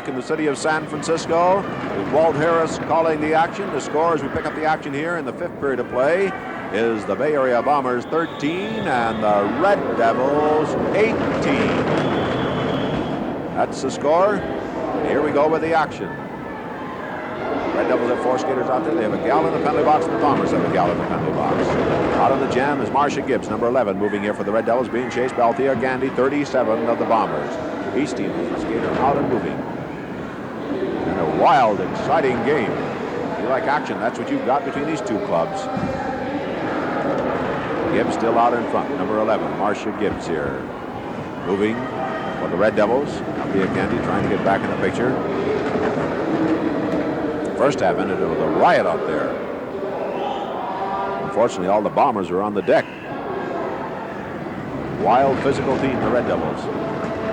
in the city of San Francisco. With Walt Harris calling the action. The score as we pick up the action here in the 5th period of play is the Bay Area Bombers 13 and the Red Devils 18. That's the score. Here we go with the action. Red Devils have 4 skaters out there. They have a gal in the penalty box, and the Bombers have a gal in the penalty box. Out on the jam is Marcia Gibbs, number 11, moving here for the Red Devils, being chased by Althea Gandy, 37 of the Bombers. Easty, the skater out and moving. And a wild, exciting game. If you like action, that's what you've got between these two clubs. Gibbs still out in front, number 11, Marcia Gibbs here. Moving for the Red Devils. Althea Gandy trying to get back in the picture. First half ended with a riot out there. Unfortunately, all the Bombers are on the deck. Wild physical team, the Red Devils.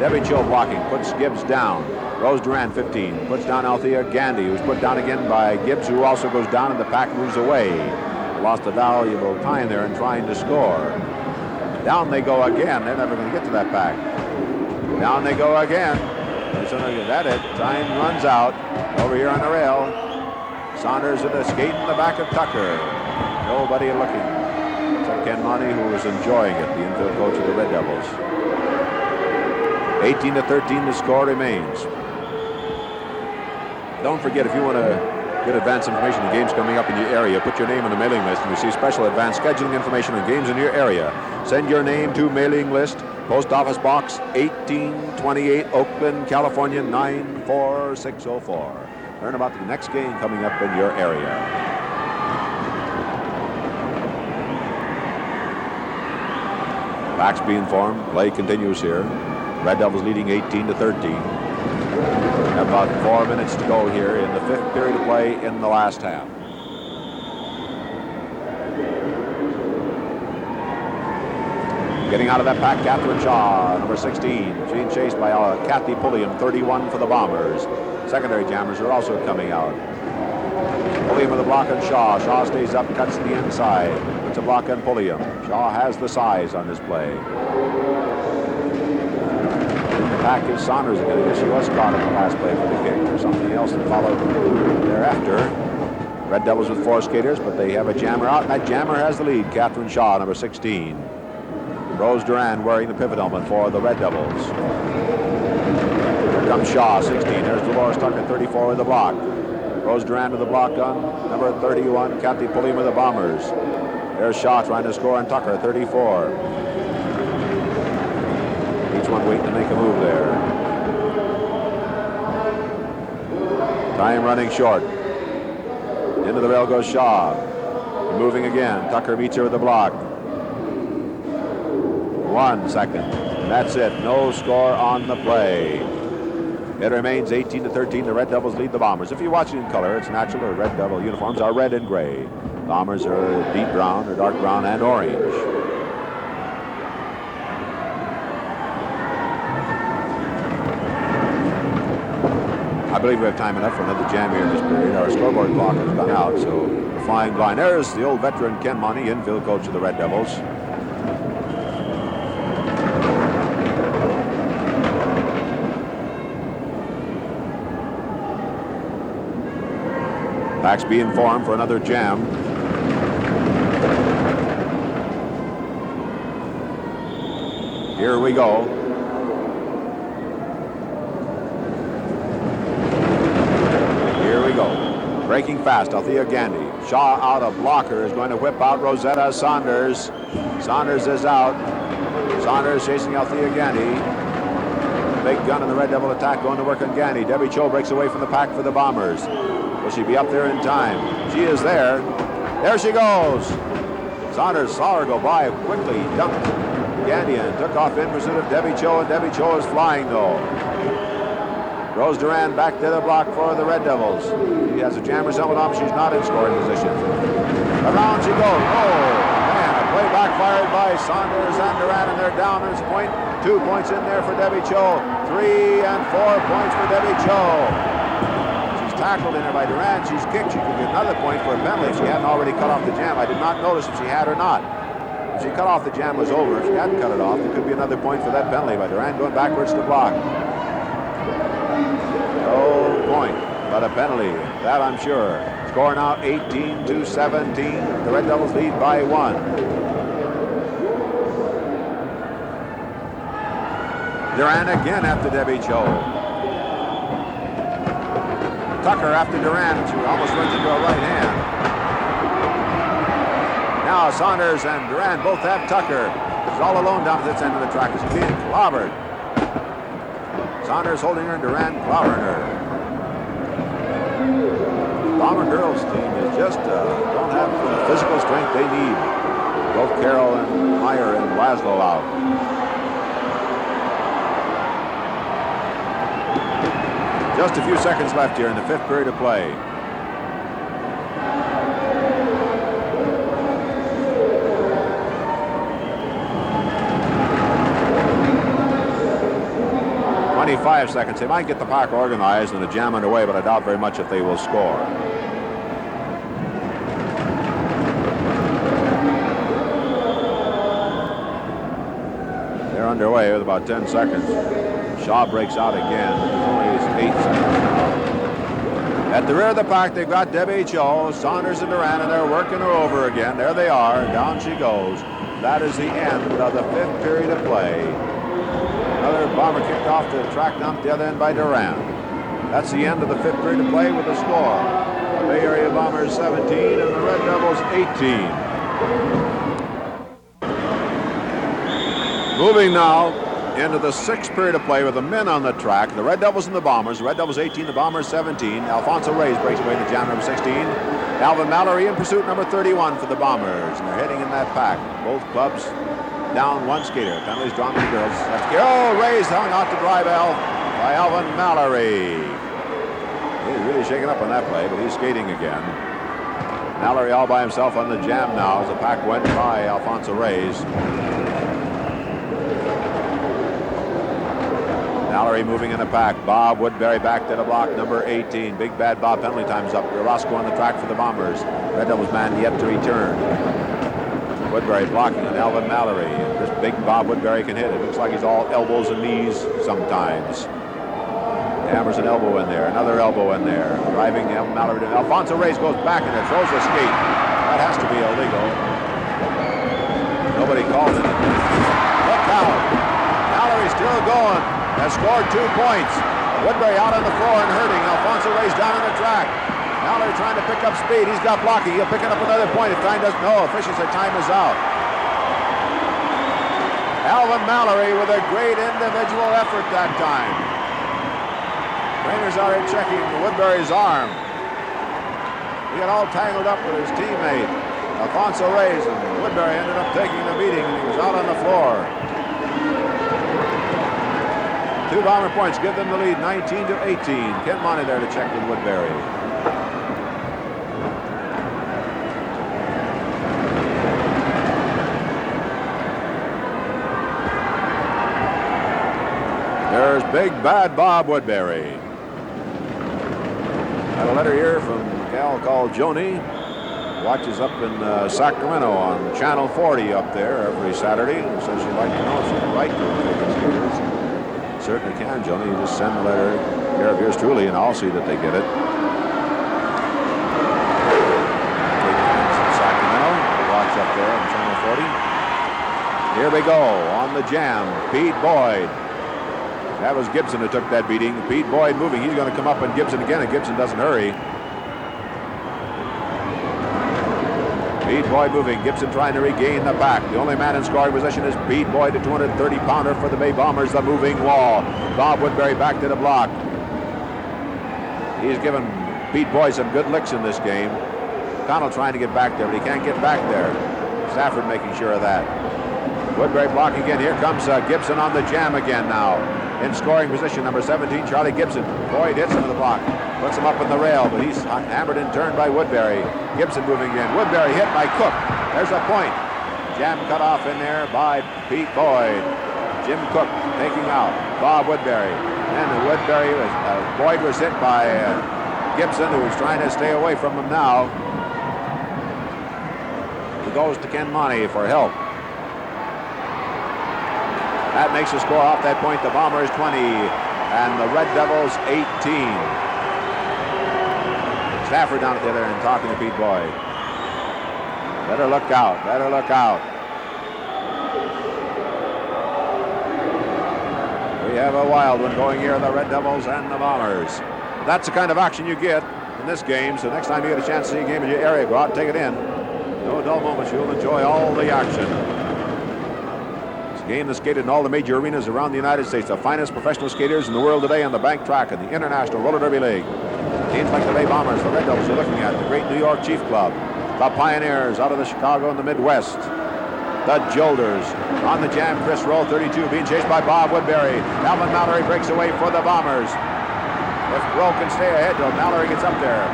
Debbie Cho blocking, puts Gibbs down. Rose Duran, 15, puts down Althea Gandy, who's put down again by Gibbs, who also goes down, and the pack moves away. Lost a valuable time there in trying to score. Down they go again. They're never going to get to that pack. Down they go again. That's it. Time runs out. Over here on the rail. Saunders with a skate in the back of Tucker. Nobody looking. Except Ken Monty, who was enjoying it, the infield coach of the Red Devils. 18-13, the score remains. Don't forget, if you want to get advance information on games coming up in your area, put your name on the mailing list and receive special advance scheduling information on games in your area. Send your name to mailing list, Post Office Box 1828, Oakland, California 94604. Learn about the next game coming up in your area. Backs being formed. Play continues here. Red Devils leading 18-13. About 4 minutes to go here in the 5th period of play in the last half. Getting out of that pack, Catherine Shaw, number 16. Being chased by Kathy Pulliam, 31 for the Bombers. Secondary jammers are also coming out. Pulliam with a block on Shaw. Shaw stays up, cuts to the inside. Puts a block on Pulliam. Shaw has the size on this play. The pack is Saunders again. I guess she was caught in the last play for the kick or something else that followed thereafter. Red Devils with 4 skaters, but they have a jammer out, and that jammer has the lead. Catherine Shaw, number 16. Rose Duran wearing the pivot helmet for the Red Devils. Here comes Shaw, 16. There's Dolores Tucker, 34 with the block. Rose Duran with the block on number 31. Kathy Pulliam with the Bombers. There's Shaw trying to score on Tucker, 34. Each one waiting to make a move there. Time running short. Into the rail goes Shaw. Moving again. Tucker meets her with the block. 1 second. And that's it. No score on the play. It remains 18-13. The Red Devils lead the Bombers. If you're watching in color, it's natural. The Red Devil uniforms are red and gray. Bombers are deep brown or dark brown and orange. I believe we have time enough for another jam here in this period. Our scoreboard clock has gone out, so we're flying blind. There's the old veteran Ken Monty, infield coach of the Red Devils. Packs being formed for another jam. Here we go. Here we go. Breaking fast, Althea Gandy. Shaw out of blocker is going to whip out Rosetta Saunders. Saunders is out. Saunders chasing Althea Gandy. Big gun in the Red Devil attack going to work on Gandy. Debbie Cho breaks away from the pack for the Bombers. Will she be up there in time? She is there. There she goes. Saunders saw her go by quickly, dumped Gandy and took off in pursuit of Debbie Cho, and Debbie Cho is flying though. Rose Duran back to the block for the Red Devils. She has a jammer's helmet on, she's not in scoring position. Around she goes. Oh, man, a play backfired by Saunders and Duran, and they're down. There's a point. 2 points in there for Debbie Cho. 3 and 4 points for Debbie Cho. Tackled in there by Duran. She's kicked. She could get another point for a penalty if she hadn't already cut off the jam. I did not notice if she had or not. If she cut off, the jam was over. If she hadn't cut it off, it could be another point for that penalty by Duran going backwards to block. So but a penalty, that I'm sure. Score now 18-17. The Red Devils lead by 1. Duran again after Debbie Cho. Tucker after Duran, who almost runs into a right hand. Now Saunders and Duran both have Tucker. He's all alone down at this end of the track. He's being clobbered. Saunders holding her and Duran clobbering her. Bomber girls team is just don't have the physical strength they need. Both Carroll and Meyer and Lazslo out. Just a few seconds left here in the 5th period of play. .5 seconds. They might get the pack organized and the jam underway, but I doubt very much if they will score. They're underway with about 10 seconds. Shaw breaks out again. There's only 8 seconds. At the rear of the pack, they've got Debbie Cho, Saunders and Duran, and they're working her over again. There they are. Down she goes. That is the end of the 5th period of play. Another bomber kicked off the track down at the other end by Duran. That's the end of the 5th period of play with a score. The Bay Area Bombers 17 and the Red Devils 18. Moving now into the 6th period of play with the men on the track. The Red Devils and the Bombers. The Red Devils 18, the Bombers 17. Alfonso Reyes breaks away in the jam number 16. Alvin Mallory in pursuit number 31 for the Bombers. And they're heading in that pack. Both clubs down one skater. Penalties drawn to the girls. Reyes hung out to dry bell by Alvin Mallory. He's really shaken up on that play, but he's skating again. Mallory all by himself on the jam now as the pack went by Alfonso Reyes. Mallory moving in the pack. Bob Woodbury back to the block, number 18. Big Bad Bob penalty time's up. Roscoe on the track for the Bombers. Red Devils man yet to return. Woodbury blocking on Alvin Mallory. This big Bob Woodbury can hit it. Looks like he's all elbows and knees sometimes. Hammers an elbow in there. Another elbow in there. Driving Alvin Mallory. Alfonso Reyes goes back and it throws a skate. That has to be illegal. Nobody called it. Look out. Mallory still going. Has scored 2 points. Woodbury out on the floor and hurting. Alfonso Reyes down on the track. Mallory trying to pick up speed. He's got blocking. He'll pick it up another point if time doesn't. No, officials say time is out. Alvin Mallory with a great individual effort that time. Trainer's out here checking Woodbury's arm. He got all tangled up with his teammate, Alfonso Reyes, and Woodbury ended up taking the beating, and he was out on the floor. 2 Bomber points give them the lead, 19-18. Ken Monty there to check with Woodbury. There's Big Bad Bob Woodbury. Got a letter here from a gal called Joni. Watches up in Sacramento on Channel 40 up there every Saturday. Says she'd like to know if she can write to them. Certainly can, Joni. You just send the letter care of yours truly, and I'll see that they get it. Sacramento, watch up there on Channel 40. Here we go on the jam. Pete Boyd. That was Gibson who took that beating. Pete Boyd moving. He's going to come up on Gibson again, and Gibson doesn't hurry. Pete Boyd moving. Gibson trying to regain the back. The only man in scoring position is Pete Boyd, a 230-pounder for the Bay Bombers, the moving wall. Bob Woodbury back to the block. He's given Pete Boyd some good licks in this game. Connell trying to get back there, but he can't get back there. Stafford making sure of that. Woodbury blocking again. Here comes Gibson on the jam again now. In scoring position, number 17, Charlie Gibson. Boyd hits him to the block. Puts him up in the rail, but he's hammered in turn by Woodbury. Gibson moving in. Woodbury hit by Cook. There's a point. Jam cut off in there by Pete Boyd. Jim Cook taking out Bob Woodbury. And Woodbury was, Boyd was hit by Gibson, who was trying to stay away from him now. He goes to Ken Monty for help. That makes the score off that point. The Bombers 20 and the Red Devils 18. Stafford down at the other end talking to Pete Boyd. Better look out. Better look out. We have a wild one going here, the Red Devils and the Bombers. That's the kind of action you get in this game, so next time you get a chance to see a game in your area, go out and take it in. No dull moments, you'll enjoy all the action. It's a game that's skated in all the major arenas around the United States. The finest professional skaters in the world today on the bank track and the International Roller Derby League. Teams like the Bay Bombers, the Red Devils you're looking at, the great New York Chief Club, the Pioneers out of the Chicago and the Midwest, the Jolters on the jam. Chris Roll, 32, being chased by Bob Woodbury. Alvin Mallory breaks away for the Bombers. If Roll can stay ahead till Mallory gets up there.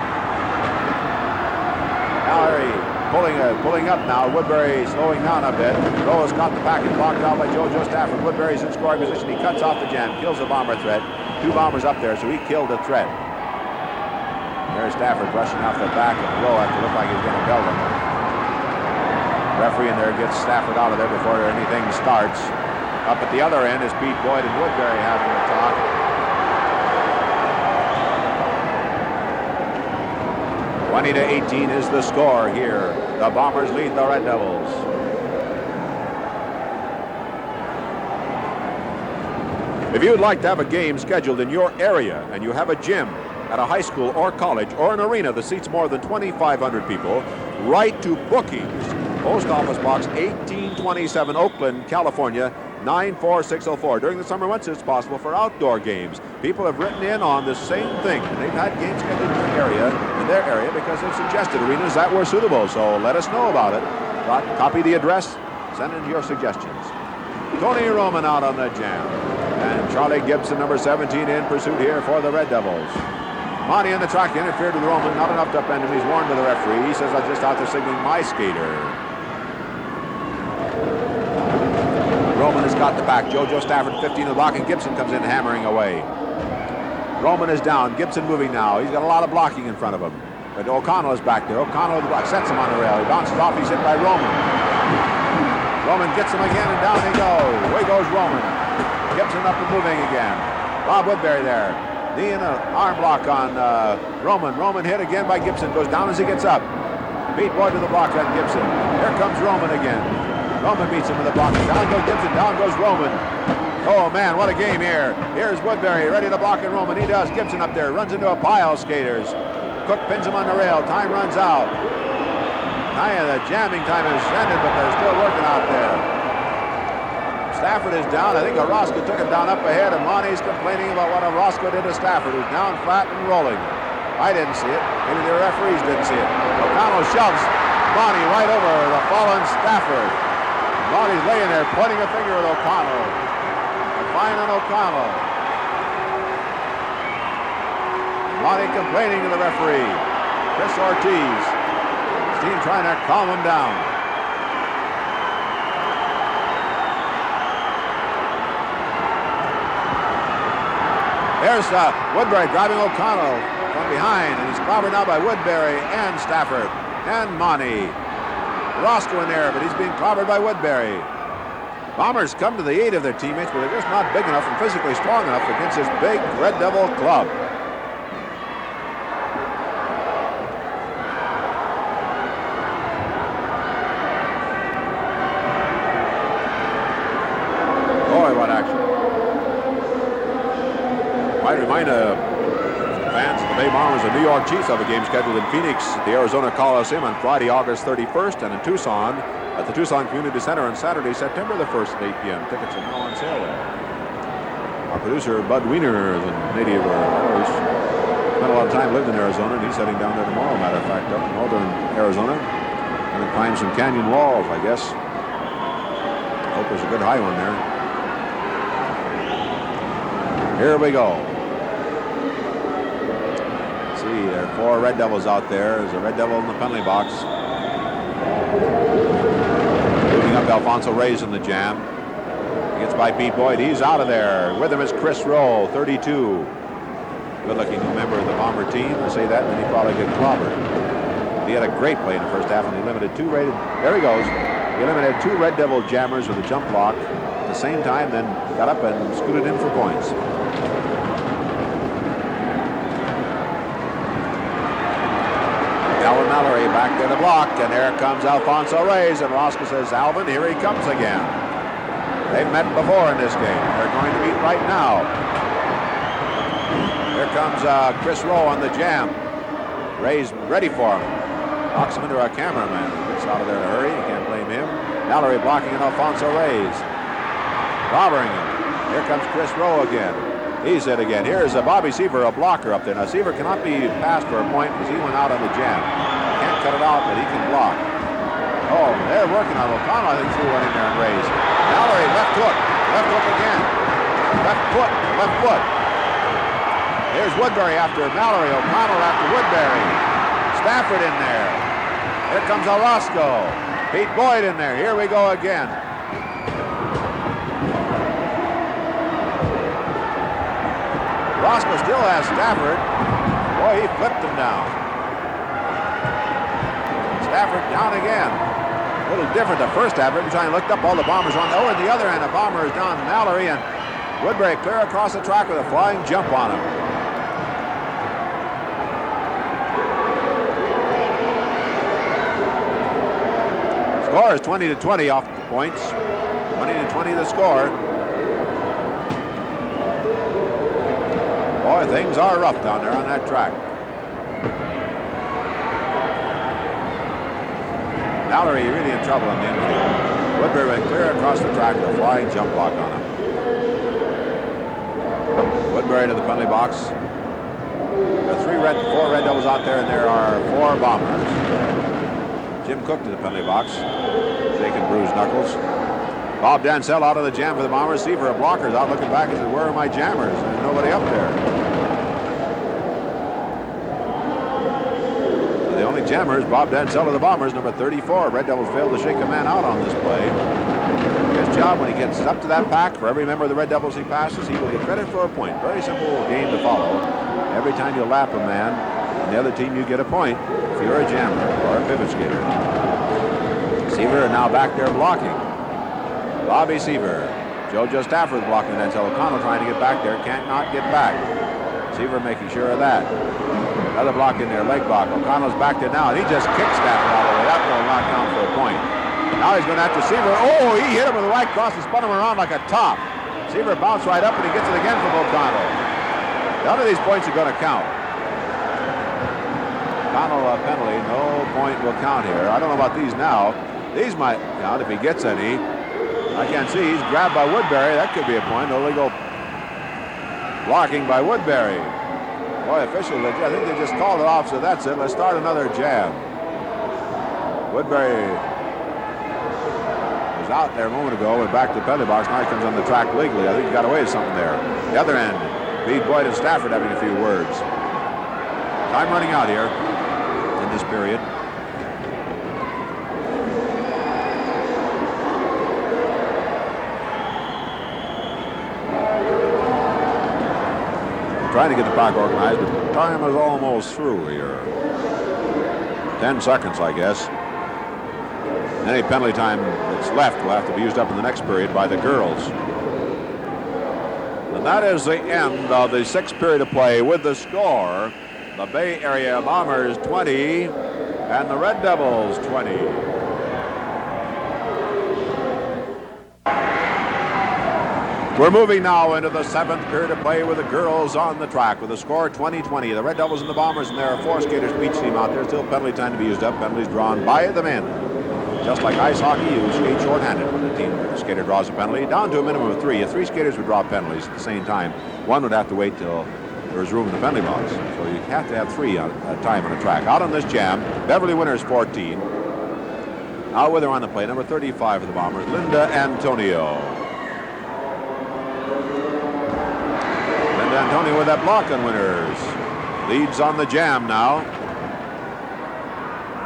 Mallory pulling up now. Woodbury slowing down a bit. Roll has caught the pack and blocked out by JoJo Stafford. Woodbury's in scoring position. He cuts off the jam, kills the Bomber threat. 2 Bombers up there, so he killed the threat. There's Stafford brushing off the back of Roll after it looked like he was going to belt him. Referee in there gets Stafford out of there before anything starts. Up at the other end is Pete Boyd and Woodbury having a talk. (20-18) is the score here. The Bombers lead the Red Devils. If you would like to have a game scheduled in your area and you have a gym at a high school or college or an arena that seats more than 2,500 people, write to Bookings, Post Office Box 1827, Oakland, California, 94604. During the summer months, it's possible for outdoor games. People have written in on the same thing. They've had games scheduled in their area, because they've suggested arenas that were suitable. So let us know about it. Copy the address. Send in your suggestions. Tony Roman out on the jam. And Charlie Gibson, number 17, in pursuit here for the Red Devils. Monty on the track interfered with Roman. Not enough to upend him. He's warned by the referee. He says, "I'm just out there signaling my skater." Roman has got the back. JoJo Stafford, 15 in the block, and Gibson comes in hammering away. Roman is down. Gibson moving now. He's got a lot of blocking in front of him. But O'Connell is back there. O'Connell with the block, sets him on the rail. He bounces off. He's hit by Roman. Roman gets him again, and down they go. Away goes Roman. Gibson up and moving again. Bob Woodbury there. Knee and an arm block on Roman. Roman hit again by Gibson. Goes down as he gets up. Pete Boyd to the block on Gibson. Here comes Roman again. Roman beats him with the block. Down goes Gibson. Down goes Roman. Oh, man, what a game here. Here's Woodbury ready to block in Roman. He does. Gibson up there. Runs into a pile of skaters. Cook pins him on the rail. Time runs out. The jamming time has ended, but they're still working out there. Stafford is down. I think Orozco took him down up ahead, and Monty's complaining about what Orozco did to Stafford, who's down flat and rolling. I didn't see it. Maybe the referees didn't see it. O'Connell shoves Monty right over the fallen Stafford. Monty's laying there pointing a finger at O'Connell. Fine on O'Connell. Monty complaining to the referee. Chris Ortiz. His team trying to calm him down. There's Woodbury driving O'Connell from behind, and he's clobbered now by Woodbury and Stafford and Monty. Roscoe in there, but he's being clobbered by Woodbury. Bombers come to the aid of their teammates, but they're just not big enough and physically strong enough against this big Red Devil club. Boy, what action. Might remind fans of the Bay Bombers and New York Chiefs of a game scheduled in Phoenix, the Arizona Coliseum on Friday, August 31st, and in Tucson at the Tucson Community Center on Saturday, September the 1st at 8 p.m. Tickets are now on sale there. Our producer, Bud Wiener, is a native he's spent a lot of time lived in Arizona, and he's heading down there tomorrow, matter of fact, up in northern Arizona. Going to climb some canyon walls, I guess. Hope there's a good high one there. Here we go. See, there are 4 Red Devils out there. There's a Red Devil in the penalty box. Moving up, Alfonso Reyes in the jam. He gets by Pete Boyd. He's out of there. With him is Chris Rowe, 32. Good-looking new member of the Bomber team. I say that, and then he probably get clobbered. He had a great play in the first half, and he limited 2 rated. There he goes. He eliminated 2 Red Devil jammers with a jump block at the same time, then got up and scooted in for points. Mallory back there to block, and there comes Alfonso Reyes, and Roscoe says, Alvin, here he comes again. They've met before in this game. They're going to meet right now. Here comes Chris Rowe on the jam. Reyes ready for him. Knocks him into our cameraman. Gets out of there in a hurry. You can't blame him. Mallory blocking an Alfonso Reyes. Bobbering him. Here comes Chris Rowe again. He's it again. Here's Bobby Seaver, a blocker up there. Now, Seaver cannot be passed for a point because he went out on the jam. Can't cut it out, but he can block. Oh, they're working on O'Connell. I think threw one in there and raised. Mallory, left hook. Left hook again. Left foot. Left foot. Here's Woodbury after Mallory. O'Connell after Woodbury. Stafford in there. Here comes Orozco. Pete Boyd in there. Here we go again. Roscoe still has Stafford. Boy, he flipped him down. Stafford down again. A little different the first half. Every time he looked up, all the Bombers on. Oh, and the other end, the Bomber is down. Mallory and Woodbury clear across the track with a flying jump on him. Score is 20-20 off the points. 20-20 the score. Boy, things are rough down there on that track. Mallory really in trouble in the infield. Woodbury went clear across the track with a flying jump block on him. Woodbury to the penalty box. There are 4 Red Devils out there, and there are 4 Bombers. Jim Cook to the penalty box, shaking bruised knuckles. Bob Dansell out of the jam for the Bombers. Seaver, a blocker's out looking back and says, where are my jammers? There's nobody up there. So the only jammer is Bob Dansell of the Bombers, number 34. Red Devils failed to shake a man out on this play. His job when he gets up to that pack, for every member of the Red Devils he passes, he will get credit for a point. Very simple game to follow. Every time you lap a man on the other team, you get a point if you're a jammer or a pivot skater. Seaver now back there blocking. Bobby Seaver. JoJo Stafford blocking that. O'Connell trying to get back there. Can't not get back. Seaver making sure of that. Another block in there. Leg block. O'Connell's back there now. And he just kicked Stafford all the way. That will knock down for a point. Now he's going after Seaver. Oh, he hit him with the right cross and spun him around like a top. Seaver bounced right up and he gets it again from O'Connell. None of these points are going to count. O'Connell penalty. No point will count here. I don't know about these now. These might count if he gets any. I can't see. He's grabbed by Woodbury. That could be a point. Illegal blocking by Woodbury. Boy, officials, I think they just called it off, so that's it. Let's start another jam. Woodbury was out there a moment ago, went back to the penalty box. Now he comes on the track legally. I think he got away with something there. The other end, Pete Boyd and Stafford having a few words. Time running out here in this period. Trying to get the pack organized, but time is almost through here. 10 seconds, I guess. Any penalty time that's left will have to be used up in the next period by the girls. And that is the end of the 6th period of play with the score. The Bay Area Bombers 20 and the Red Devils 20. We're moving now into the 7th period of play with the girls on the track with a score 20-20. The Red Devils and the Bombers, and there are 4 skaters from each team out there. Still penalty time to be used up. Penalties drawn by the men. Just like ice hockey, you skate short-handed when the skater draws a penalty. Down to a minimum of 3. If 3 skaters would draw penalties at the same time, one would have to wait till there's room in the penalty box. So you have to have 3 at a time on the track. Out on this jam, Beverly Winters 14. Out with her on the play, number 35 for the Bombers, Linda Antonio. Antonio with that block on Winters. Leads on the jam now.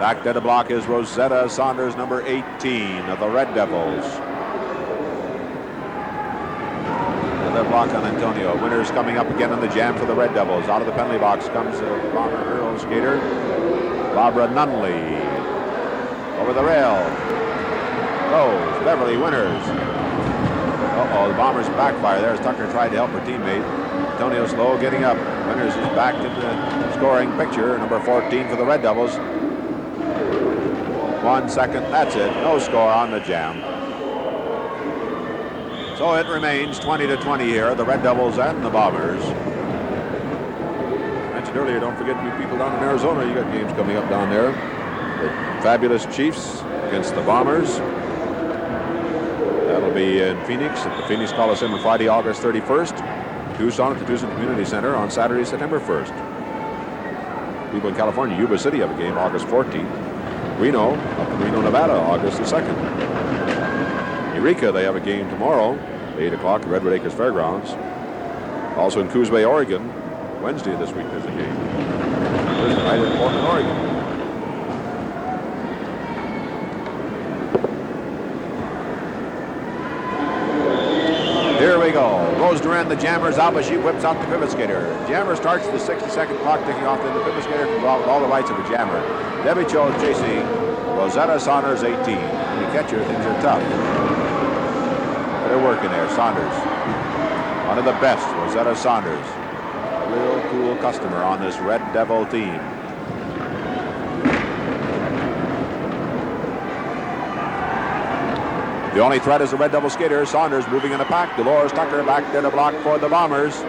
Back there to block is Rosetta Saunders, number 18 of the Red Devils. Another block on Antonio. Winters coming up again on the jam for the Red Devils. Out of the penalty box comes the Bomber girl skater, Barbara Nunley. Over the rail goes Beverly Winters. Uh-oh, the Bombers backfire there as Tucker tried to help her teammate. Antonio slow getting up. Winters is back in the scoring picture. Number 14 for the Red Devils. 1 second. That's it. No score on the jam. So it remains 20-20 here. The Red Devils and the Bombers. I mentioned earlier, don't forget you people down in Arizona. You got games coming up down there. The fabulous Chiefs against the Bombers. That'll be in Phoenix at the Phoenix Coliseum on Friday, August 31st. Tucson at the Tucson Community Center on Saturday, September 1st. People in California, Yuba City have a game August 14th. Reno, up in Reno, Nevada, August the 2nd. Eureka, they have a game tomorrow, 8 o'clock at Redwood Acres Fairgrounds. Also in Coos Bay, Oregon, Wednesday this week there's a game. Thursday night in Portland, Oregon. Here we go. Rose Duran, the jammer's out, but she whips out the pivot skater. Jammer starts the 60-second clock ticking off, then the pivot skater comes off with all the rights of a jammer. Debbie Cho chasing Rosetta Saunders, 18. When you catch her, things are tough. They're working there. Saunders, one of the best, Rosetta Saunders. A real cool customer on this Red Devil team. The only threat is the Red Devil skater. Saunders moving in a pack. Dolores Tucker back there to block for the Bombers.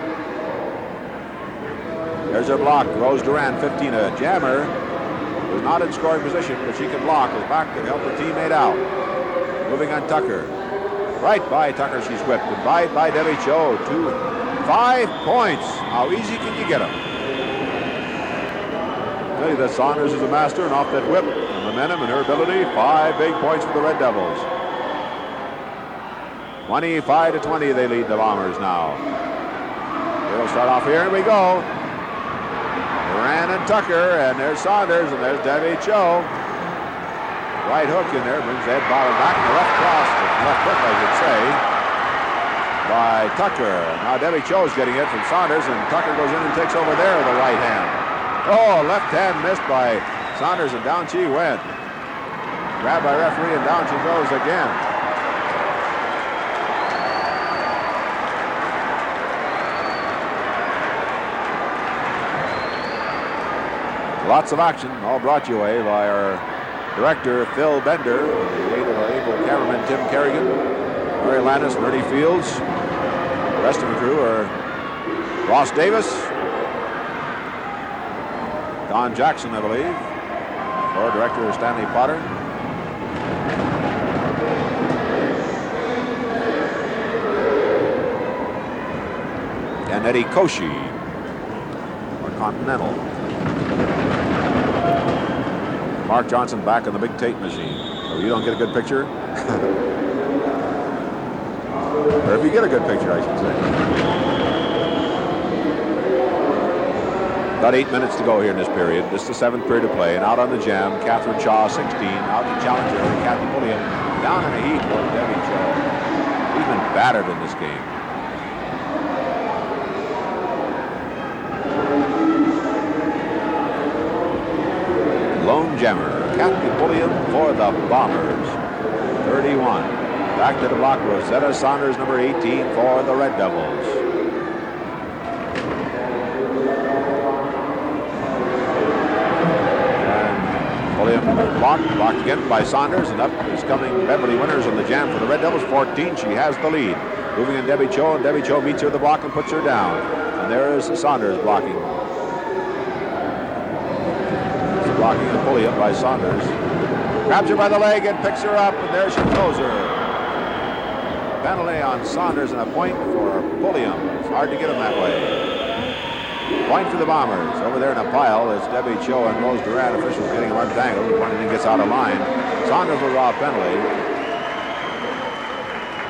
There's her block. Rose Duran, 15, a jammer. Is not in scoring position, but she can block. Is back to help her teammate out. Moving on Tucker. Right by Tucker, she's whipped. And by Debbie Cho. 5 points. How easy can you get them? I tell you that Saunders is a master, and off that whip, the momentum and her ability, 5 big points for the Red Devils. 25-20, they lead the Bombers now. They'll start off here. Here we go. Duran and Tucker, and there's Saunders, and there's Debbie Cho. Right hook in there, brings the head bottom back, and the left cross, left hook, I should say, by Tucker. Now Debbie Cho's getting it from Saunders, and Tucker goes in and takes over there with the right hand. Oh, left hand missed by Saunders, and down she went. Grabbed by referee, and down she goes again. Lots of action, all brought to you away by our director, Phil Bender, with the aid of our able cameraman, Tim Kerrigan, Mary Lannis, and Ernie Fields. The rest of the crew are Ross Davis, Don Jackson, I believe, our director, Stanley Potter. And Eddie Koshi, our Continental. Mark Johnson back on the big tape machine. So you don't get a good picture? Or if you get a good picture, I should say. About 8 minutes to go here in this period. This is the 7th period of play. And out on the jam, Catherine Shaw, 16. Out to challenger, Kathy Pulliam. Down in the heat for Debbie Cho. He's been battered in this game. Lone jammer, Kathy Pulliam for the Bombers, 31. Back to the block, Rosetta Saunders, number 18 for the Red Devils. And Pulliam blocked again by Saunders, and up is coming Beverly Winters on the jam for the Red Devils, 14. She has the lead. Moving in Debbie Cho, and Debbie Cho meets her at the block and puts her down. And there is Saunders blocking. Blocking the Pulliam by Saunders. Grabs her by the leg and picks her up, and there she throws her. Penalty on Saunders and a point for Pulliam. It's hard to get him that way. Point for the Bombers. Over there in a pile is Debbie Cho and Rose Duran. Officials getting them untangled. If anything gets out of line, Saunders will draw a penalty.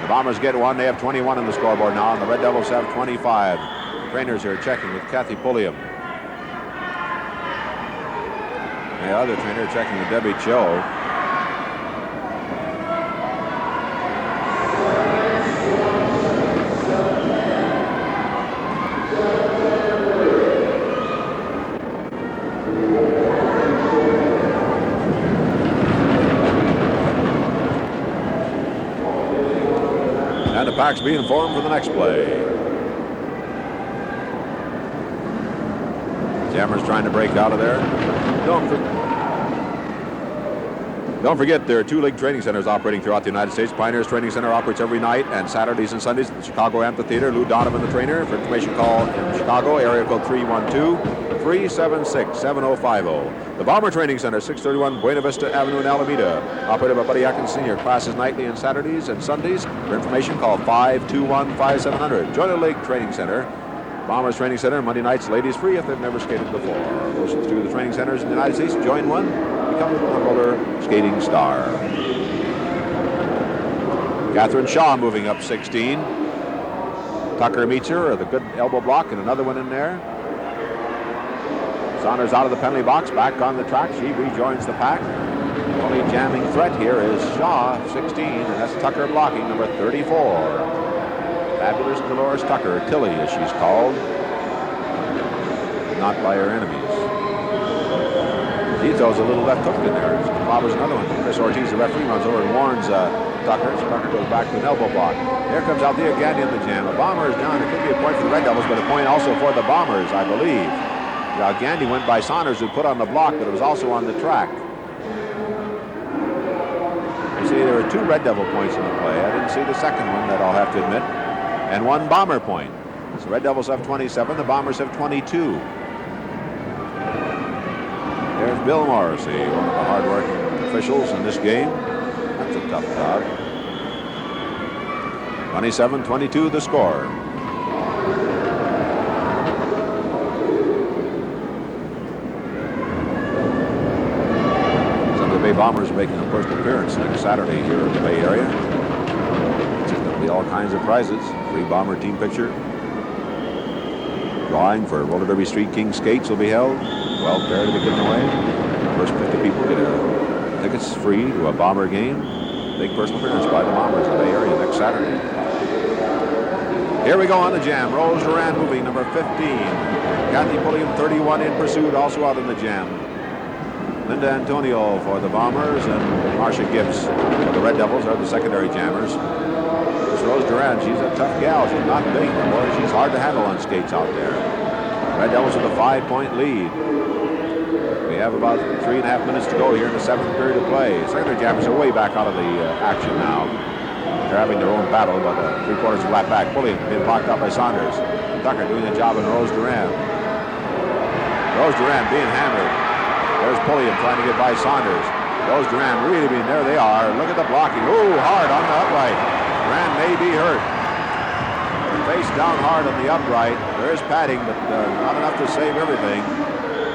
The Bombers get one. They have 21 on the scoreboard now, and the Red Devils have 25. The trainers are checking with Kathy Pulliam. The other trainer checking with Debbie Cho. And the pack's being formed for the next play. Jammer's trying to break out of there. Don't forget, there are 2 league training centers operating throughout the United States. Pioneers Training Center operates every night and Saturdays and Sundays at the Chicago Amphitheater. Lou Donovan, the trainer. For information, call in Chicago, area code 312-376-7050. The Bomber Training Center, 631 Buena Vista Avenue in Alameda. Operated by Buddy Atkins Sr. Classes nightly and Saturdays and Sundays. For information, call 521-5700. Join the League Training Center. Bombers Training Center, Monday nights, ladies free if they've never skated before. Those are 2 of the training centers in the United States. Join one, become a roller skating star. Catherine Shaw moving up 16. Tucker meets her with a good elbow block and another one in there. Saunders out of the penalty box, back on the track. She rejoins the pack. The only jamming threat here is Shaw, 16, and that's Tucker blocking, number 34. Fabulous Dolores Tucker, Tilly as she's called, not by her enemies. She throws a little left hook in there. Bobbers another one. Chris Ortiz, the referee, runs over and warns Tucker. So Tucker goes back to an elbow block. Here comes Althea Gandhi in the jam. The Bombers down. It could be a point for the Red Devils, but a point also for the Bombers, I believe. Now Gandhi went by Saunders, who put on the block, but it was also on the track. You see, there were 2 Red Devil points in the play. I didn't see the second one, that I'll have to admit. And 1 Bomber point. So the Red Devils have 27, the Bombers have 22. There's Bill Morrissey, one of the hard-working officials in this game. That's a tough job. 27-22 the score. Some of the Bay Bombers making a first appearance next Saturday here in the Bay Area. There'll be all kinds of prizes. Free Bomber team picture. Drawing for Roller Derby Street King skates will be held. 12 pair to be given away. First 50 people get tickets free to a Bomber game. Big personal appearance by the Bombers in the Bay Area next Saturday. Here we go on the jam. Rose Duran moving, number 15. Kathy Pulliam, 31 in pursuit, also out in the jam. Linda Antonio for the Bombers and Marcia Gibbs for the Red Devils are the secondary jammers. Rose Duran, she's a tough gal. She's not big, but boy, she's hard to handle on skates out there. Red Devils with a 5-point lead. We have about 3.5 minutes to go here in the 7th period of play. Secondary jammers are way back out of the action now. They're having their own battle, but 3/4 of lap back. Pulliam being blocked out by Saunders. Tucker doing the job on Rose Duran. Rose Duran being hammered. There's Pulliam trying to get by Saunders. Rose Duran really being, there they are. Look at the blocking. Ooh, hard on the upright. Duran may be hurt. Face down hard on the upright. There is padding, but not enough to save everything.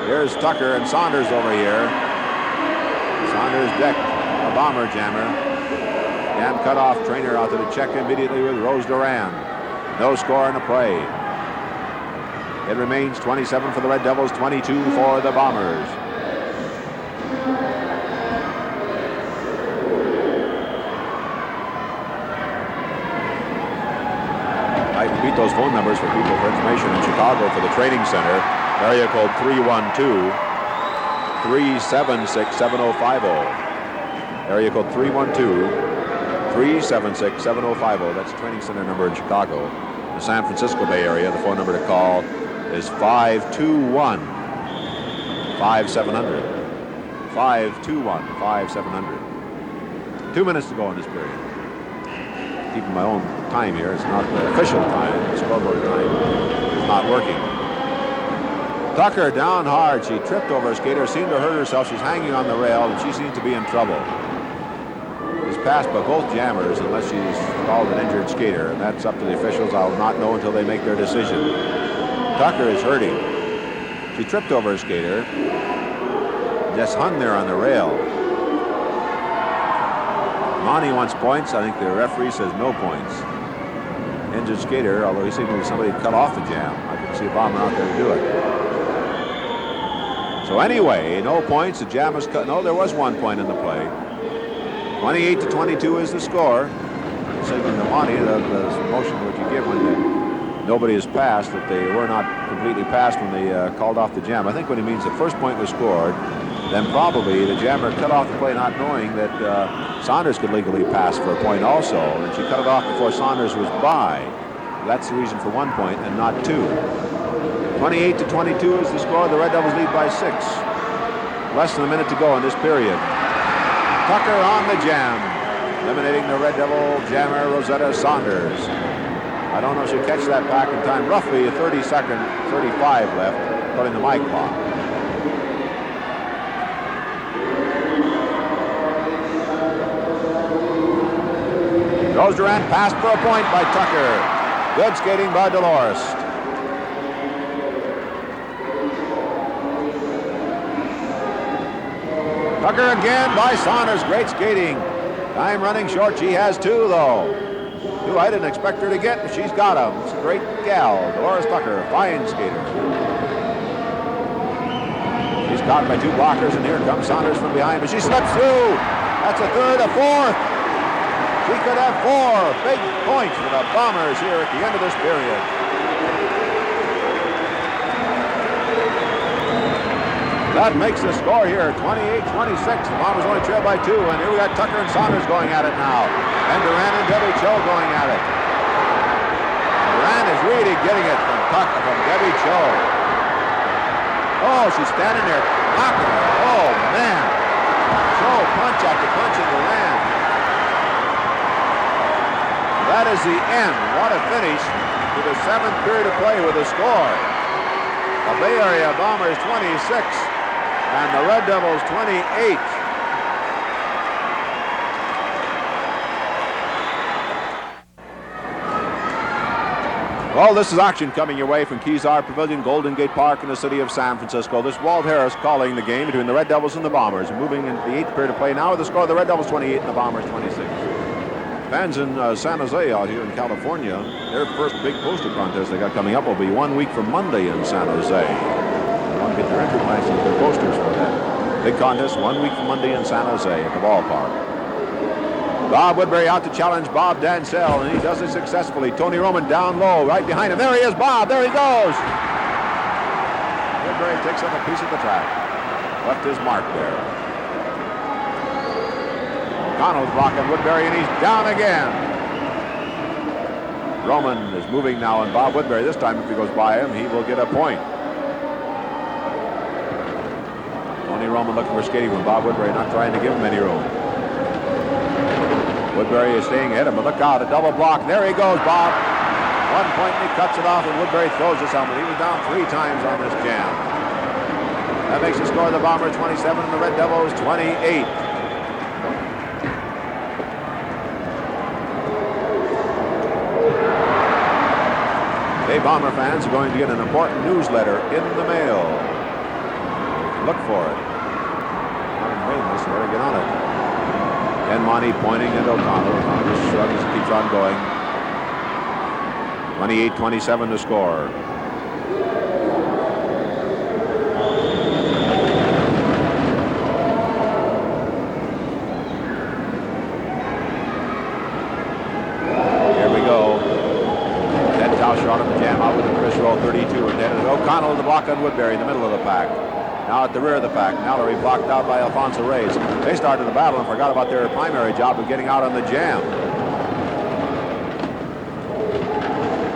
Here's Tucker and Saunders over here. Saunders decked a Bomber jammer. Jam cut off. Trainer out to the check immediately with Rose Duran. No score in the play. It remains 27 for the Red Devils, 22 for the Bombers. I repeat those phone numbers for people for information in Chicago for the training center. Area code 312-376-7050. Area code 312-376-7050. That's the training center number in Chicago. The San Francisco Bay Area, the phone number to call is 521-5700. 521-5700. 2 minutes to go in this period. Keeping my own time here. It's not the official time. The scoreboard time is not working. Tucker down hard. She tripped over a skater, seemed to hurt herself. She's hanging on the rail, and she seems to be in trouble. She's passed by both jammers unless she's called an injured skater, and that's up to the officials. I'll not know until they make their decision. Tucker is hurting. She tripped over a skater, just hung there on the rail. Monty wants points. I think the referee says no points. Injured skater, although he signaled somebody cut off the jam. I didn't see a Bomber out there to do it. So anyway, no points. The jam is cut. No, there was 1 point in the play. 28-22 is the score. Signaling to Monty, the motion which you give when nobody is passed, that they were not completely passed when they called off the jam. I think when he means the first point was scored, then probably the jammer cut off the play not knowing that Saunders could legally pass for a point also, and she cut it off before Saunders was by. That's the reason for 1 point and not 2. 28-22 is the score. The Red Devils lead by 6. Less than a minute to go in this period. Tucker on the jam, eliminating the Red Devil jammer, Rosetta Saunders. I don't know if she'll catch that back in time. Roughly 30-second, 35 left, according to my clock. Goes Duran, passed for a point by Tucker. Good skating by Dolores. Tucker again by Saunders. Great skating. Time running short. She has two, though. Two I didn't expect her to get, but she's got them. It's a great gal. Dolores Tucker, fine skater. She's caught by two blockers, and here comes Saunders from behind, but she slips through. That's a third, a fourth. She could have four big points for the Bombers here at the end of this period. That makes the score here 28-26. The Bombers only trail by two, and here we got Tucker and Saunders going at it now. And Duran and Debbie Cho going at it. Duran is really getting it from Debbie Cho. Oh, she's standing there knocking her. Oh, man. Cho punch after punch in Duran. That is the end. What a finish to the seventh period of play with a score. The Bay Area Bombers 26 and the Red Devils 28. Well, this is action coming your way from Kezar Pavilion, Golden Gate Park in the city of San Francisco. This is Walt Harris calling the game between the Red Devils and the Bombers. Moving into the eighth period of play now with the score of the Red Devils 28 and the Bombers 26. Fans in San Jose out here in California, their first big poster contest they got coming up will be 1 week from Monday in San Jose. They want to get their entry plans and their posters for that. Big contest 1 week from Monday in San Jose at the ballpark. Bob Woodbury out to challenge Bob Dansell, and he does it successfully. Tony Roman down low, right behind him. There he is, Bob. There he goes. Woodbury takes up a piece of the track. Left his mark there. O'Connell's blocking Woodbury, and he's down again. Roman is moving now, and Bob Woodbury, this time if he goes by him, he will get a point. Tony Roman looking for skating when Bob Woodbury not trying to give him any room. Woodbury is staying ahead of him, but look out, a double block. There he goes, Bob. 1 point, and he cuts it off, and Woodbury throws his helmet. He was down 3 times on this jam. That makes the score of the Bombers 27 and the Red Devils 28. Hey, Bomber fans are going to get an important newsletter in the mail. Look for it. Let's get on it. And Monty pointing at O'Connell. O'Connell just shrugs and keeps on going. 28-27 to score. Here we go. Ted Tauscher on the jam out with the Chris Roll 32. And then O'Connell the block on Woodbury in the middle of the pack. Now at the rear of the pack, Mallory blocked out by Alfonso Reyes. They started the battle and forgot about their primary job of getting out on the jam.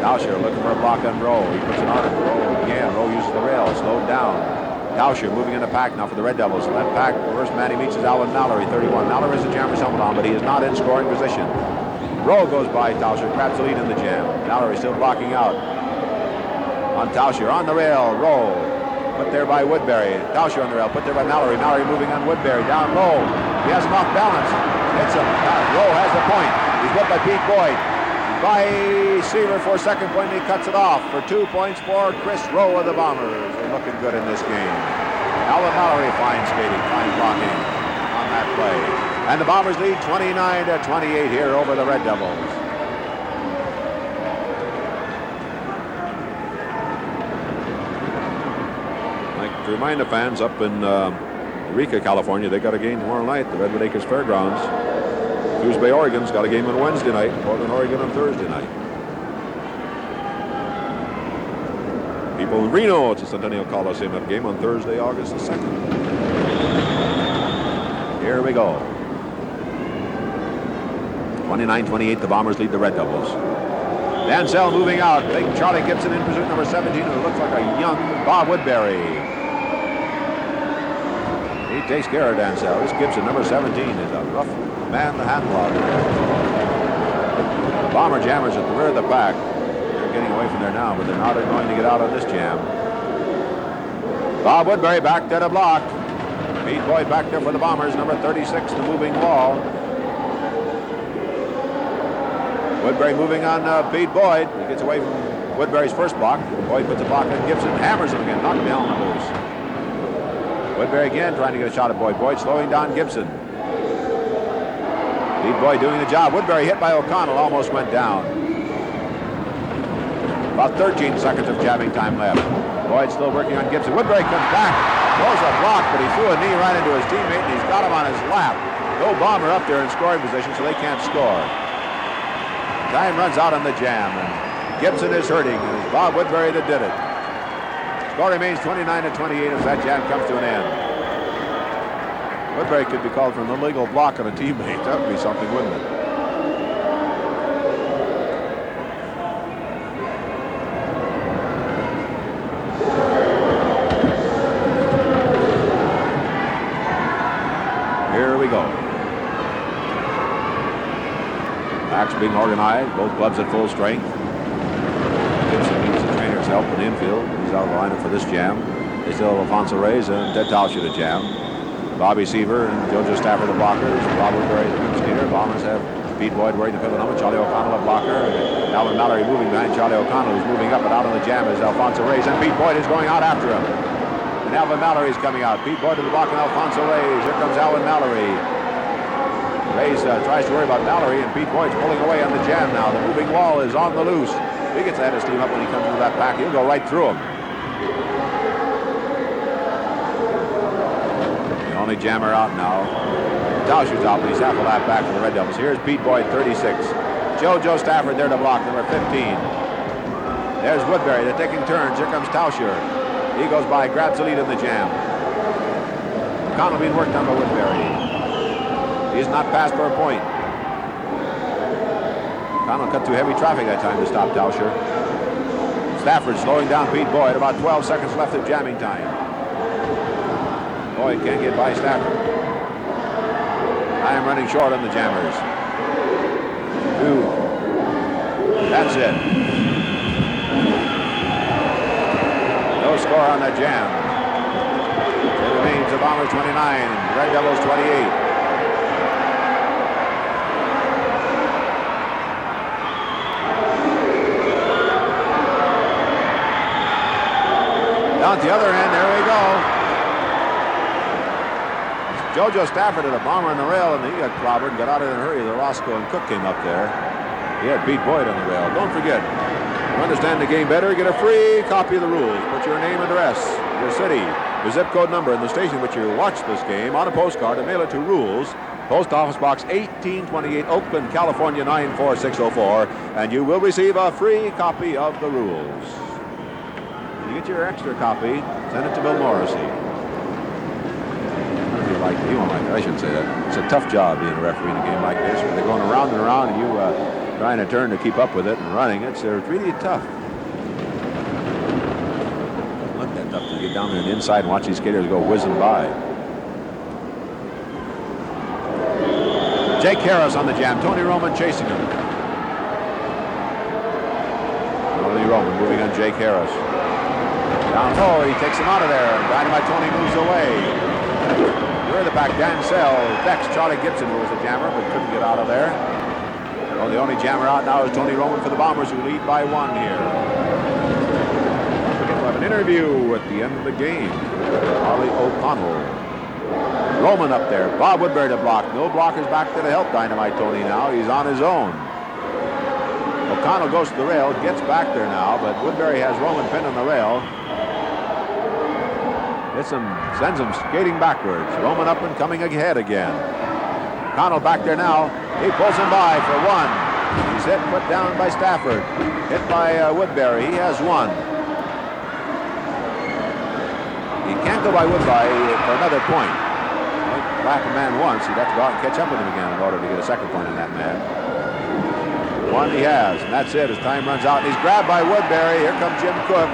Tauscher looking for a block on Rowe. He puts it on it. Rowe again. Rowe uses the rail, slowed down. Tauscher moving in the pack now for the Red Devils. Left pack, first man he meets is Alan Mallory, 31. Mallory has a jammer's helmet on, but he is not in scoring position. Rowe goes by Tauscher, grabs the lead in the jam. Mallory still blocking out. On Tauscher, on the rail, Rowe. Put there by Woodbury. Tauscher on the rail. Put there by Mallory. Mallory moving on Woodbury. Down low. He has him off balance. Hits him. Rowe has the point. He's put by Pete Boyd. By Seaver for a second point. He cuts it off for 2 points for Chris Rowe of the Bombers. They're looking good in this game. Alan Mallory, fine skating, fine blocking on that play. And the Bombers lead 29-28 here over the Red Devils. To remind the fans up in Eureka, California, they got a game tomorrow night, the Redwood Acres Fairgrounds. Coos Bay, Oregon's got a game on Wednesday night, Portland, Oregon on Thursday night. People in Reno, it's a Centennial Coliseum, have a game on Thursday, August the 2nd. Here we go. 29-28, the Bombers lead the Red Devils. Dansell moving out. Big Charlie Gibson in pursuit, number 17, who looks like a young Bob Woodbury. He takes care of Dansell. This Gibson, number 17, is a rough man to handle out there. The Bomber jammers at the rear of the pack. They're getting away from there now, but they're not going to get out on this jam. Bob Woodbury back there to block. Pete Boyd back there for the Bombers, number 36, the moving wall. Woodbury moving on Pete Boyd. He gets away from Woodbury's first block. Boyd puts a block on Gibson, hammers him again, knocks the helmet loose. Woodbury again trying to get a shot at Boyd. Boyd slowing down Gibson. Pete Boyd doing the job. Woodbury hit by O'Connell, almost went down. About 13 seconds of jamming time left. Boyd still working on Gibson. Woodbury comes back, throws a block, but he threw a knee right into his teammate, and he's got him on his lap. No Bomber up there in scoring position, so they can't score. Time runs out on the jam, and Gibson is hurting. It was Bob Woodbury that did it. Score remains 29-28 as that jam comes to an end. Woodbury could be called for an illegal block on a teammate. That would be something, wouldn't it? Here we go. Backs being organized, both clubs at full strength. Gibson needs the trainer's help in the infield. He's out of the lineup for this jam. They still have Alfonso Reyes and Ted Tauscher to jam. Bobby Seaver and Jojo Stafford the blockers. Bob Woodbury the pinch leader. Bombers have Pete Boyd wearing the pivot helmet. Charlie O'Connell a blocker. And Alvin Mallory moving behind Charlie O'Connell, who's moving up, and out on the jam is Alfonso Reyes. And Pete Boyd is going out after him. And Alvin Mallory is coming out. Pete Boyd to the block and Alfonso Reyes. Here comes Alvin Mallory. Reyes tries to worry about Mallory, and Pete Boyd's pulling away on the jam now. The moving wall is on the loose. He gets that his team up when he comes into that pack. He'll go right through him. The only jammer out now. Tauscher's out, but he's half a lap back for the Red Devils. Here's Pete Boyd, 36. Joe Stafford there to block, number 15. There's Woodbury. They're taking turns. Here comes Tauscher. He goes by, grabs the lead in the jam. O'Connell being worked on by Woodbury. He's not passed for a point. O'Connell cut through heavy traffic that time to stop Tauscher. Stafford slowing down Pete Boyd. About 12 seconds left of jamming time. Boyd can't get by Stafford. I am running short on the jammers. 2. That's it. No score on the jam. It remains the Bombers 29 and Red Devils 28. Down at the other end, there we go. Jojo Stafford had a bomber on the rail, and he got clobbered and got out of there in a hurry. The Roscoe and Cook came up there. He had Pete Boyd on the rail. Don't forget, to understand the game better, get a free copy of the rules. Put your name, address, your city, your zip code number, and the station which you watch this game on a postcard and mail it to Rules, Post Office Box 1828, Oakland, California 94604, and you will receive a free copy of the rules. Get your extra copy, send it to Bill Morrissey. You won't like it. I shouldn't say that. It's a tough job being a referee in a game like this, where they're going around and around, and you trying to turn to keep up with it and running. It's really tough. Look that tough to get down there on the inside and watch these skaters go whizzing by. Jake Harris on the jam. Tony Roman chasing him. Tony Roman moving on Jake Harris. Down low, he takes him out of there. Dynamite Tony moves away. You're the back, Dansell. Next, Charlie Gibson, who was a jammer, but couldn't get out of there. Well, the only jammer out now is Tony Roman for the Bombers, who lead by 1 here. We'll have an interview at the end of the game. Harley O'Connell. Roman up there. Bob Woodbury to block. No blockers back there to help Dynamite Tony now. He's on his own. O'Connell goes to the rail, gets back there now, but Woodbury has Roman pinned on the rail. Sends him skating backwards. Roman up and coming ahead again. O'Connell back there now. He pulls him by for 1. He's hit and put down by Stafford. Hit by Woodbury. He has 1. He can't go by Woodbury for another point. Lap a man once. He'd have to go out and catch up with him again in order to get a second point on that man. 1 he has, and that's it as time runs out. And he's grabbed by Woodbury. Here comes Jim Cook.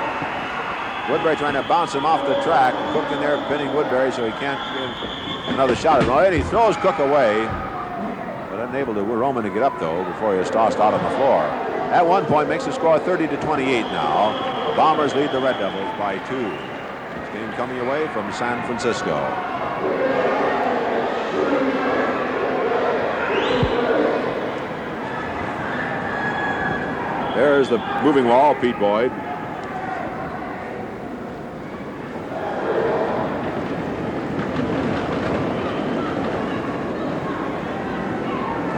Woodbury trying to bounce him off the track. Cook in there pinning Woodbury so he can't get another shot at it. He throws Cook away, but unable to Roman to get up though before he was tossed out on the floor. At one point makes the score 30-28 now. The Bombers lead the Red Devils by 2. This game coming away from San Francisco. There's the moving wall, Pete Boyd.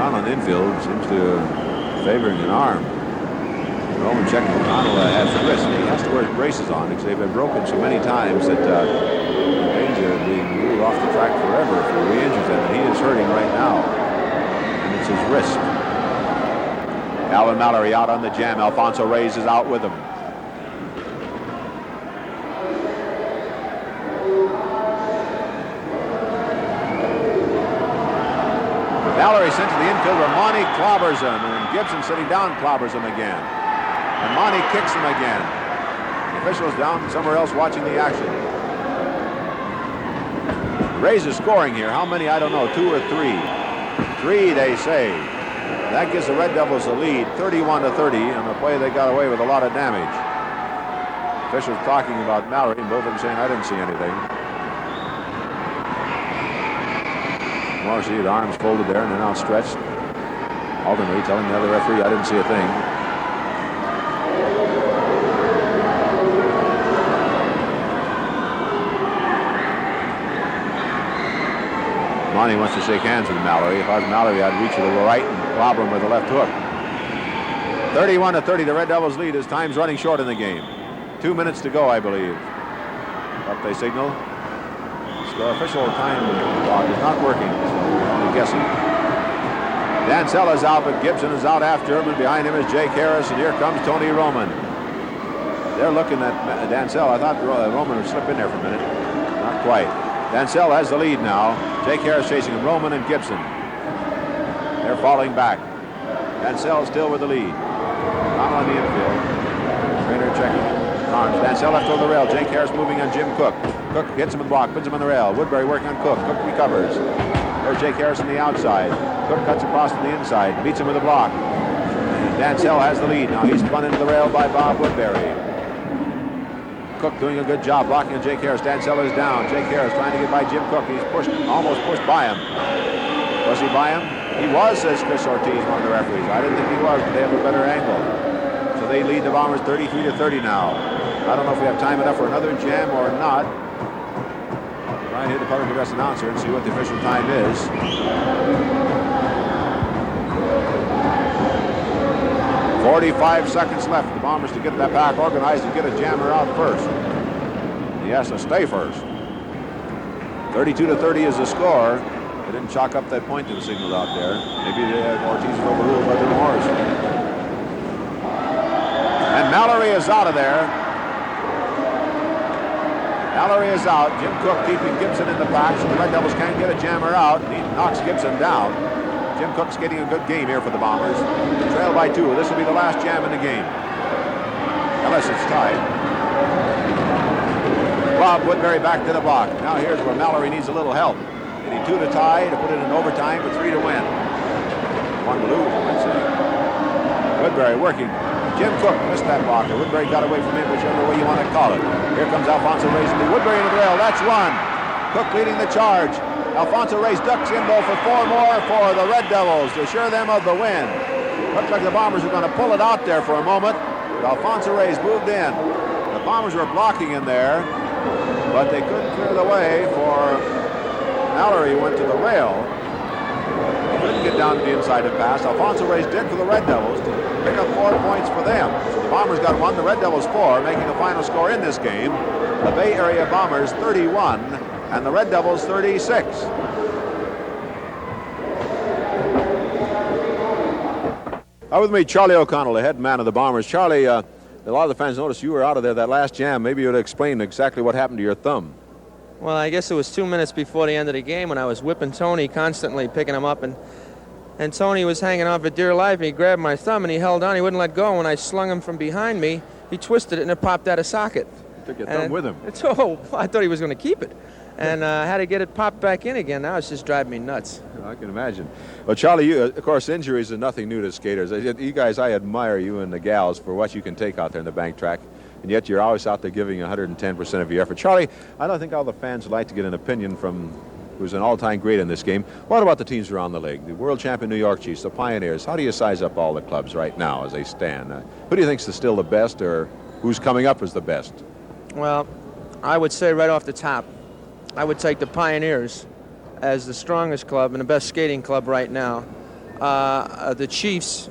On the infield seems to favoring an arm. Roman checking O'Connell has the wrist. He has to wear braces on because they've been broken so many times that in danger of being ruled off the track forever if he re-injures him. And he is hurting right now. And it's his wrist. Alan Mallory out on the jam. Alfonso Reyes is out with him. Mallory sent to the infield where Monty clobbers him, and Gibson sitting down clobbers him again. And Monty kicks him again. The officials down somewhere else watching the action. Reyes is scoring here. How many? I don't know. 2 or 3. 3, they say. That gives the Red Devils the lead, 31-30, and the play they got away with a lot of damage. Officials talking about Mallory, and both of them saying, I didn't see anything. Margie, the arms folded there and then outstretched. Alternately telling the other referee, I didn't see a thing. Monty wants to shake hands with Mallory. If I was Mallory, I'd reach with the right and clobber him with the left hook. 31-30, the Red Devils lead as time's running short in the game. 2 minutes to go, I believe. Up they signal. The official time clock is not working, so we're only guessing. Dansell is out, but Gibson is out after him, and behind him is Jake Harris, and here comes Tony Roman. They're looking at Dansell. I thought Roman would slip in there for a minute. Not quite. Dansell has the lead now. Jake Harris chasing him. Roman and Gibson. They're falling back. Dansell still with the lead. Not on the infield. Trainer checking. Arms. Dansell left over the rail. Jake Harris moving on Jim Cook. Cook hits him in the block, puts him on the rail. Woodbury working on Cook. Cook recovers. There's Jake Harris on the outside. Cook cuts across to the inside, beats him with a block. And Dansell has the lead. Now he's spun into the rail by Bob Woodbury. Cook doing a good job blocking on Jake Harris. Dansell is down. Jake Harris trying to get by Jim Cook. He's pushed, almost pushed by him. Was he by him? He was, says Chris Ortiz, one of the referees. I didn't think he was, but they have a better angle. So they lead the Bombers 33-30 now. I don't know if we have time enough for another jam or not. Try and hit the public address announcer and see what the official time is. "45 seconds left for the Bombers to get that pack organized and get a jammer out first. He has to stay first. 32-30 is the score. They didn't chalk up that point that was signaled out there. Maybe Ortiz was overruled by the Morris. And Mallory is out of there. Mallory is out. Jim Cook keeping Gibson in the back, so the Red Devils can't get a jammer out. He knocks Gibson down. Jim Cook's getting a good game here for the Bombers. Trailed by 2. This will be the last jam in the game, unless it's tied. Bob Woodbury back to the block. Now here's where Mallory needs a little help. They need 2 to tie, to put it in overtime, but 3 to win. 1 to lose, I might say. Woodbury working. Jim Cook missed that blocker. Woodbury got away from him, whichever way you want to call it. Here comes Alfonso Reyes. Woodbury into the rail. That's 1. Cook leading the charge. Alfonso Reyes ducks in though for 4 more for the Red Devils to assure them of the win. Looks like the Bombers are going to pull it out there for a moment. But Alfonso Reyes moved in. The Bombers were blocking in there, but they couldn't clear the way for Mallory. Went to the rail. He couldn't get down to the inside and pass. Alfonso Reyes did for the Red Devils to pick up 4 points for them. So the Bombers got 1, the Red Devils 4, making the final score in this game. The Bay Area Bombers 31 and the Red Devils 36. With me, Charlie O'Connell, the head man of the Bombers. Charlie, a lot of the fans noticed you were out of there that last jam. Maybe you would explain exactly what happened to your thumb. Well, I guess it was 2 minutes before the end of the game when I was whipping Tony, constantly picking him up, and Tony was hanging on for dear life, and he grabbed my thumb and he held on. He wouldn't let go. And when I slung him from behind me, he twisted it and it popped out of socket. Took your thumb with him. Oh, I thought he was going to keep it. And had to get it popped back in again. Now it's just driving me nuts. I can imagine. Well, Charlie, you, of course, injuries are nothing new to skaters. You guys, I admire you and the gals for what you can take out there in the bank track, and yet you're always out there giving 110% of your effort. Charlie, I don't think all the fans would like to get an opinion from who's an all-time great in this game. What about the teams around the league? The world champion New York Chiefs, the Pioneers. How do you size up all the clubs right now as they stand? Who do you think is still the best, or who's coming up as the best? Well, I would say right off the top, I would take the Pioneers as the strongest club and the best skating club right now. The Chiefs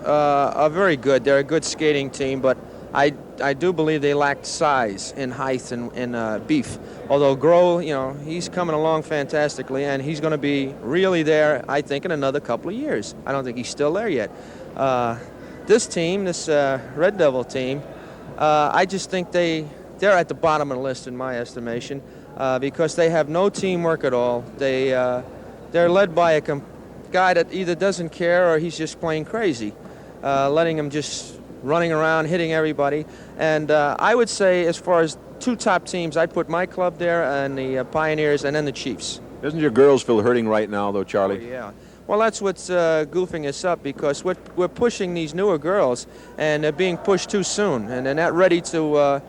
are very good. They're a good skating team, but I do believe they lack size in height and beef. Although Grohl, you know, he's coming along fantastically, and he's going to be really there, I think, in another couple of years. I don't think he's still there yet. This team, this Red Devil team, I just think they're at the bottom of the list in my estimation. Because they have no teamwork at all. They're led by a guy that either doesn't care or he's just plain crazy, letting him just running around, hitting everybody. And I would say, as far as two top teams, I'd put my club there and the Pioneers and then the Chiefs. Isn't your girls feel hurting right now, though, Charlie? Oh, yeah. Well, that's what's goofing us up, because we're pushing these newer girls, and they're being pushed too soon, and they're not ready to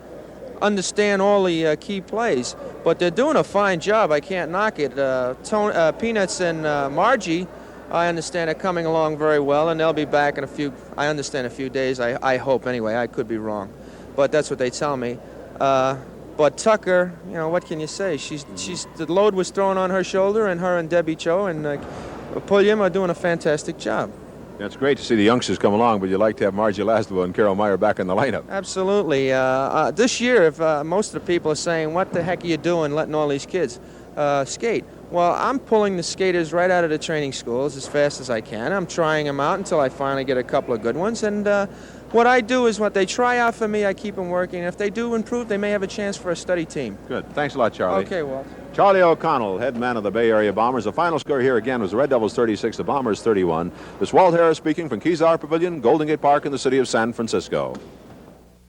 understand all the key plays, but they're doing a fine job. I can't knock it. Peanutz and Margie, I understand, are coming along very well, and they'll be back in a few days. I hope anyway. I could be wrong, but that's what they tell me. But Tucker, you know, what can you say? The load was thrown on her shoulder, and her and Debbie Cho and Pulliam are doing a fantastic job. It's great to see the youngsters come along, but you'd like to have Margie Lazslo and Carol Meyer back in the lineup. Absolutely. This year, if most of the people are saying, what the heck are you doing letting all these kids skate? Well, I'm pulling the skaters right out of the training schools as fast as I can. I'm trying them out until I finally get a couple of good ones. And what I do is, what they try out for me, I keep them working. If they do improve, they may have a chance for a study team. Good. Thanks a lot, Charlie. Okay, Walt. Charlie O'Connell, head man of the Bay Area Bombers. The final score here again was the Red Devils 36, the Bombers 31. This is Walt Harris speaking from Kezar Pavilion, Golden Gate Park in the city of San Francisco.